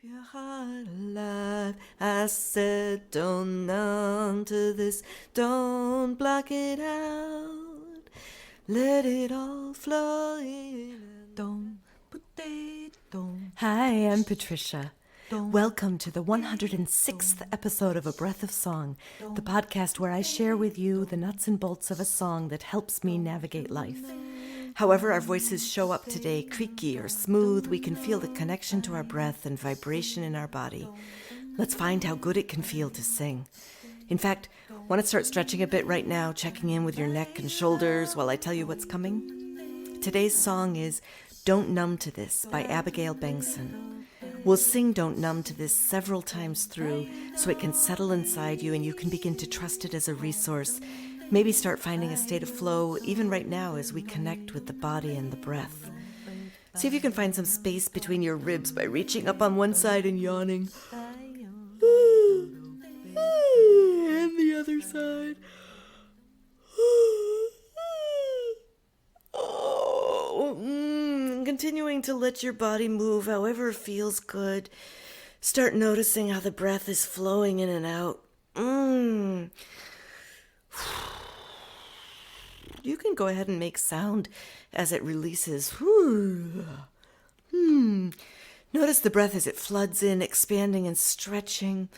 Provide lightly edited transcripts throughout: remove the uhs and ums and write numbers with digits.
your heart alive. I said, don't numb to this, don't block it out. Let it all flow in. Hi, I'm Patricia. Welcome to the 106th episode of A Breath of Song, the podcast where I share with you the nuts and bolts of a song that helps me navigate life. However our voices show up today, creaky or smooth, we can feel the connection to our breath and vibration in our body. Let's find how good it can feel to sing. In fact, want to start stretching a bit right now, checking in with your neck and shoulders while I tell you what's coming? Today's song is Don't Numb to This by Abigail Bengson. We'll sing Don't Numb to This several times through so it can settle inside you and you can begin to trust it as a resource. Maybe start finding a state of flow even right now as we connect with the body and the breath. See if you can find some space between your ribs by reaching up on one side and yawning. And the other side. Continuing to let your body move however feels good. Start noticing how the breath is flowing in and out. You can go ahead and make sound as it releases. Notice the breath as it floods in, expanding and stretching.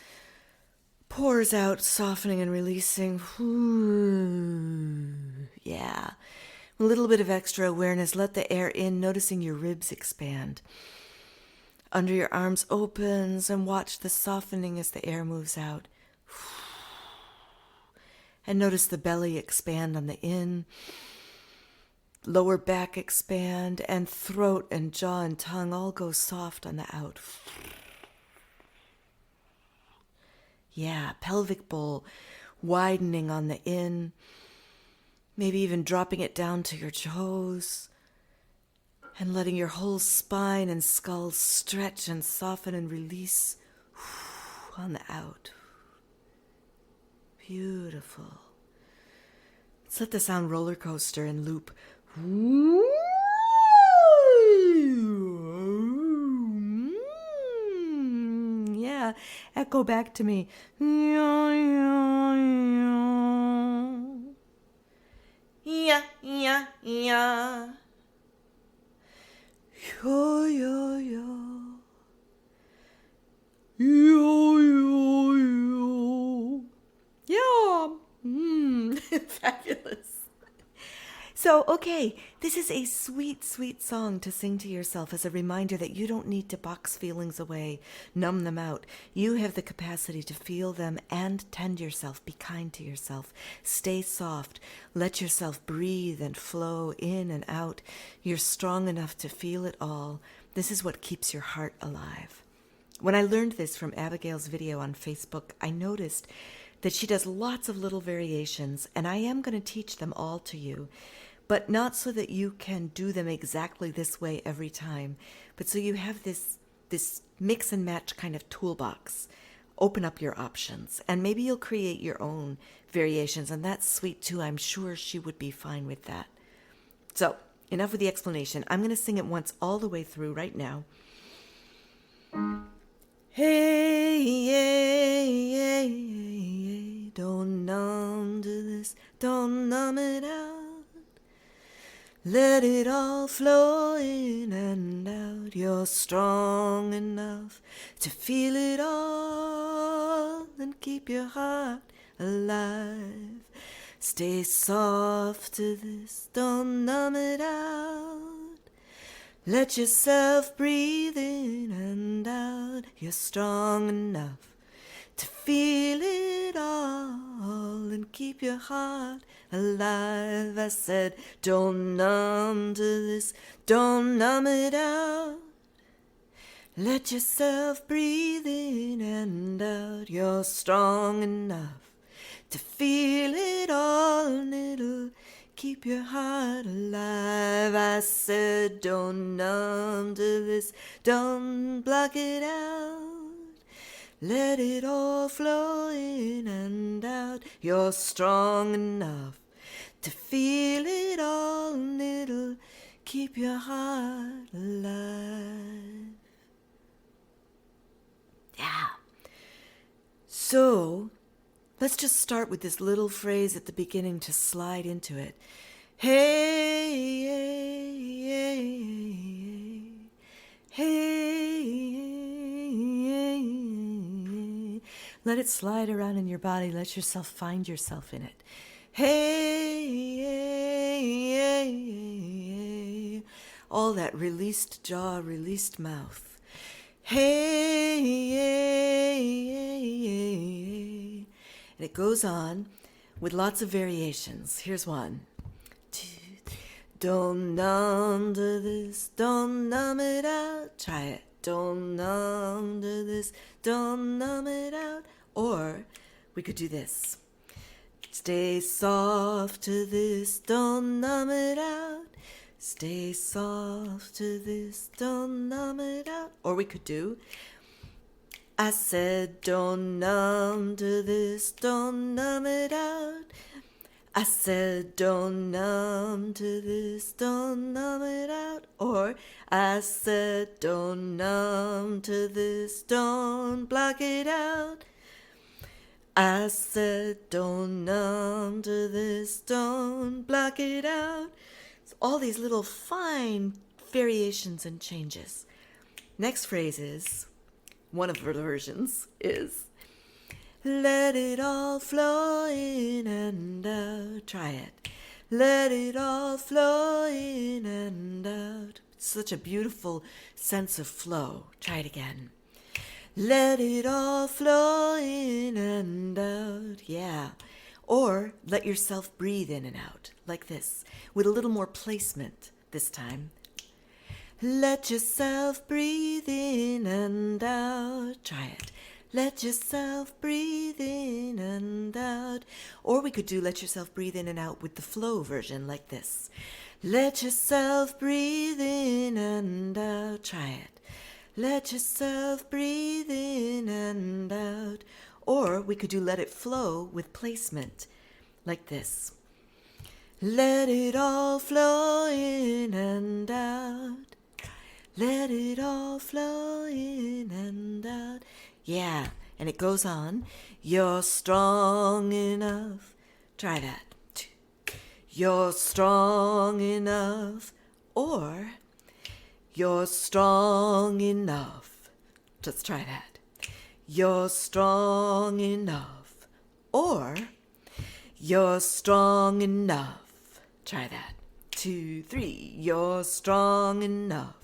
Pours out, softening and releasing. Yeah. A little bit of extra awareness. Let the air in, noticing your ribs expand. Under your arms opens and watch the softening as the air moves out. And notice the belly expand on the in, lower back expand, and throat and jaw and tongue all go soft on the out. Yeah, pelvic bowl widening on the in, maybe even dropping it down to your toes, and letting your whole spine and skull stretch and soften and release on the out. Beautiful. Let's let the sound roller coaster and loop. Yeah, echo back to me. Yeah, yeah, yeah. Yo, yo, yo. Yo, yo, yo. Yeah. Fabulous. So, okay, this is a sweet, sweet song to sing to yourself as a reminder that you don't need to box feelings away, numb them out. You have the capacity to feel them and tend yourself. Be kind to yourself. Stay soft. Let yourself breathe and flow in and out. You're strong enough to feel it all. This is what keeps your heart alive. When I learned this from Abigail's video on Facebook, I noticed that she does lots of little variations, and I am going to teach them all to you, but not so that you can do them exactly this way every time, but so you have this mix and match kind of toolbox. Open up your options, and maybe you'll create your own variations, and that's sweet too. I'm sure she would be fine with that. So, enough with the explanation. I'm going to sing it once all the way through right now. Hey, hey, hey, hey, don't numb to this, don't numb it out. Let it all flow in and out. You're strong enough to feel it all and keep your heart alive. Stay soft to this, don't numb it out. Let yourself breathe in and out. You're strong enough to feel it all and keep your heart alive. I said, don't numb to this, don't numb it out. Let yourself breathe in and out. You're strong enough to feel it all, and it'll keep your heart alive. I said, don't numb to this, don't block it out. Let it all flow in and out. You're strong enough to feel it all, and it'll keep your heart alive. So let's just start with this little phrase at the beginning to slide into it. Hey, hey, hey, hey, hey, hey. Let it slide around in your body. Let yourself find yourself in it. Hey, hey, hey, hey. All that released jaw, released mouth. Hey, hey, hey, hey. And it goes on with lots of variations. Here's one. Don't numb to this, don't numb it out. Try it. Don't numb to this, don't numb it out. Or we could do this. Stay soft to this, don't numb it out. Stay soft to this, don't numb it out. Or we could do, I said don't numb to this, don't numb it out. I said don't numb to this, don't numb it out. Or I said don't numb to this, don't block it out. I said don't numb to this, don't block it out. So all these little fine variations and changes. Next phrase is, one of the versions is, let it all flow in and out. Try it. Let it all flow in and out. It's such a beautiful sense of flow. Try it again. Let it all flow in and out. Yeah. Or let yourself breathe in and out, like this, with a little more placement this time. Let yourself breathe in and out. Try it. Let yourself breathe in and out. Or we could do let yourself breathe in and out with the flow version, like this. Let yourself breathe in and out. Try it. Let yourself breathe in and out. Or we could do let it flow with placement, like this. Let it all flow in and out. Let it all flow in and out. Yeah, and it goes on. You're strong enough. Try that. You're strong enough. Or you're strong enough. Just try that. You're strong enough. Or you're strong enough. Try that. 2, 3. You're strong enough.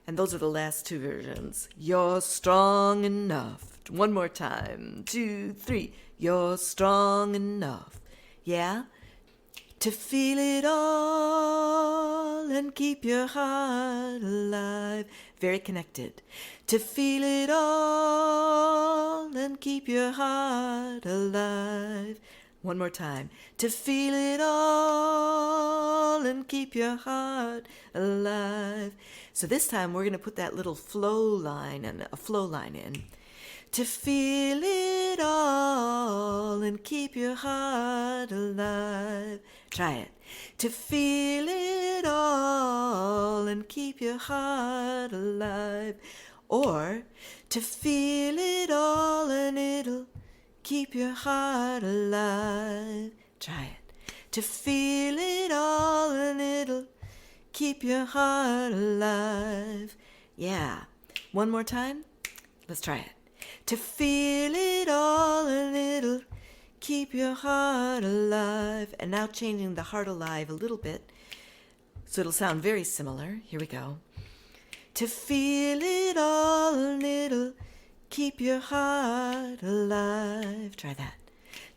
And those are the last two versions. You're strong enough. One more time. 2, 3. You're strong enough. Yeah? To feel it all and keep your heart alive. Very connected. To feel it all and keep your heart alive. One more time. To feel it all and keep your heart alive. So this time we're going to put that little flow line and a flow line in. To feel it all and keep your heart alive. Try it. To feel it all and keep your heart alive. Or to feel it all and it'll keep your heart alive. Try it. To feel it all and it'll keep your heart alive. Yeah. One more time. Let's try it. To feel it all and it'll keep your heart alive. And now changing the heart alive a little bit, so it'll sound very similar. Here we go. To feel it all and it'll keep your heart alive. Try that.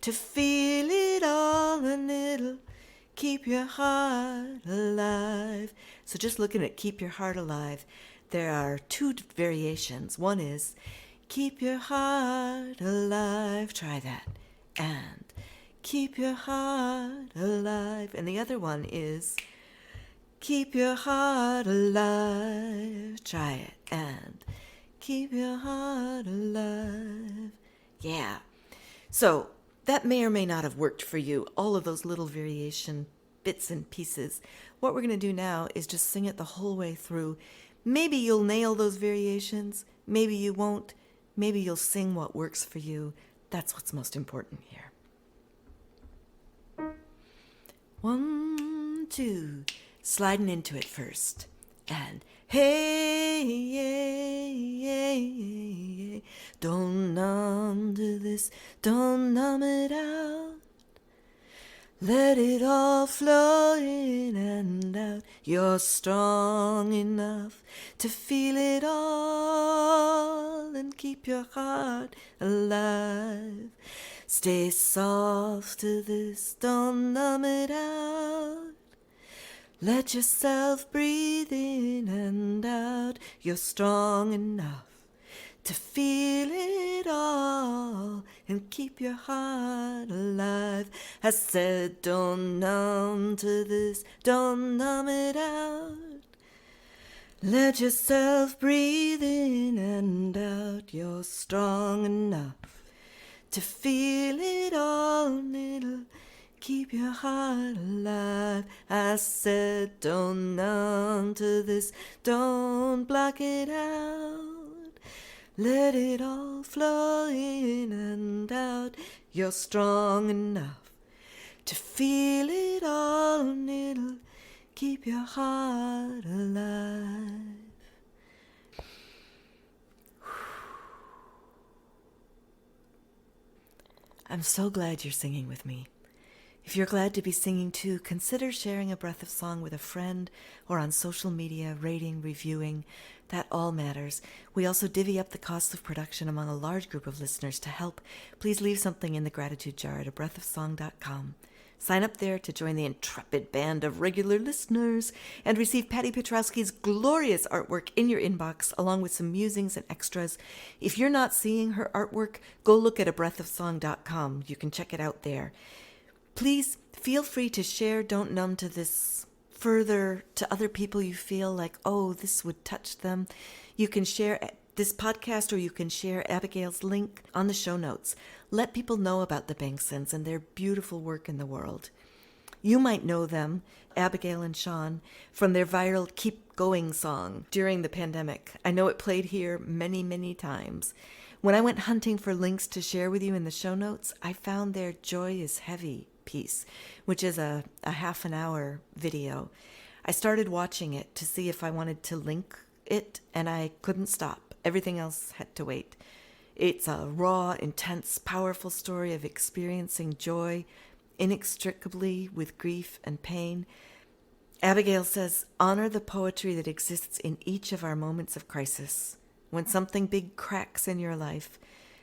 To feel it all and it'll keep your heart alive. So just looking at keep your heart alive, there are two variations. One is keep your heart alive. Try that. And keep your heart alive. And the other one is keep your heart alive. Try it. And keep your heart alive. Yeah. So that may or may not have worked for you, all of those little variation bits and pieces. What we're going to do now is just sing it the whole way through. Maybe you'll nail those variations. Maybe you won't. Maybe you'll sing what works for you. That's what's most important here. 1, 2, sliding into it first. And hey, don't numb to this, don't numb it out. Let it all flow in and out. You're strong enough to feel it all and keep your heart alive. Stay soft to this, don't numb it out. Let yourself breathe in and out. You're strong enough to feel it all and keep your heart alive. I said, don't numb to this, don't numb it out. Let yourself breathe in and out. You're strong enough to feel it all, and it'll keep your heart alive. I said, don't numb to this, don't block it out. Let it all flow in and out. You're strong enough to feel it all, and it'll keep your heart alive. I'm so glad you're singing with me. If you're glad to be singing too, consider sharing a breath of song with a friend or on social media, rating, reviewing. That all matters. We also divvy up the costs of production among a large group of listeners. To help, please leave something in the gratitude jar at abreathofsong.com. Sign up there to join the intrepid band of regular listeners and receive Patty Petrowski's glorious artwork in your inbox, along with some musings and extras. If you're not seeing her artwork, go look at abreathofsong.com. You can check it out there. Please feel free to share Don't Numb to This further to other people you feel like, oh, this would touch them. You can share this podcast, or you can share Abigail's link on the show notes. Let people know about the Bengsons and their beautiful work in the world. You might know them, Abigail and Shaun, from their viral Keep Going song during the pandemic. I know it played here many, many times. When I went hunting for links to share with you in the show notes, I found their Joy is Heavy piece, which is a half an hour video. I started watching it to see if I wanted to link it, and I couldn't stop. Everything else had to wait. It's a raw, intense, powerful story of experiencing joy inextricably with grief and pain. Abigail says, honor the poetry that exists in each of our moments of crisis. When something big cracks in your life,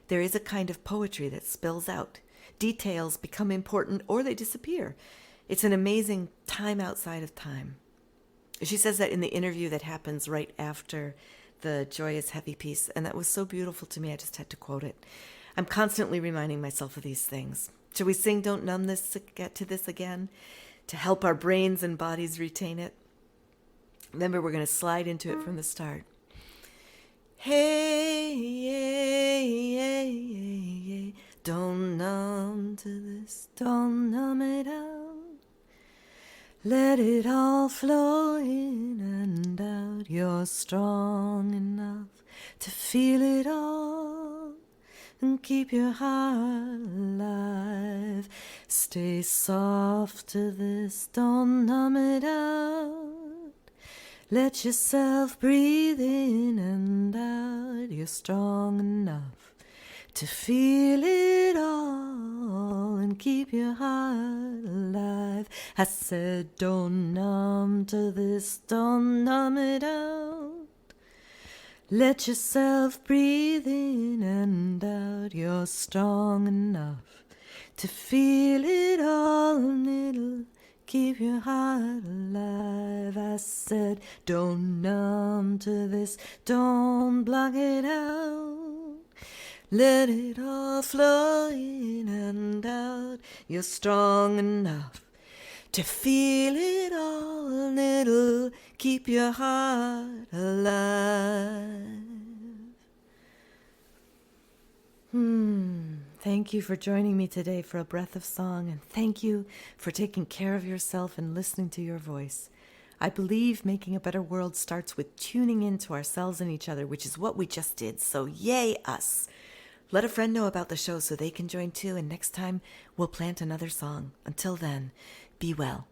there is a kind of poetry that spills out. Details become important or they disappear. It's an amazing time outside of time. She says that in the interview that happens right after the Joy is Heavy piece, and that was so beautiful to me, I just had to quote it. I'm constantly reminding myself of these things. Shall we sing Don't Numb This to get to this again, to help our brains and bodies retain it? Remember, we're going to slide into it from the start. Hey, don't numb to this, don't numb it out. Let it all flow in and out. You're strong enough to feel it all and keep your heart alive. Stay soft to this, don't numb it out. Let yourself breathe in and out. You're strong enough to feel it all and keep your heart alive. I said, don't numb to this, don't numb it out. Let yourself breathe in and out. You're strong enough to feel it all, and it'll keep your heart alive. I said, don't numb to this, don't block it out. Let it all flow in and out. You're strong enough to feel it all, and it'll keep your heart alive. Thank you for joining me today for a breath of song, and thank you for taking care of yourself and listening to your voice. I believe making a better world starts with tuning into ourselves and each other, which is what we just did, so yay us. Let a friend know about the show so they can join too, and next time we'll plant another song. Until then, be well.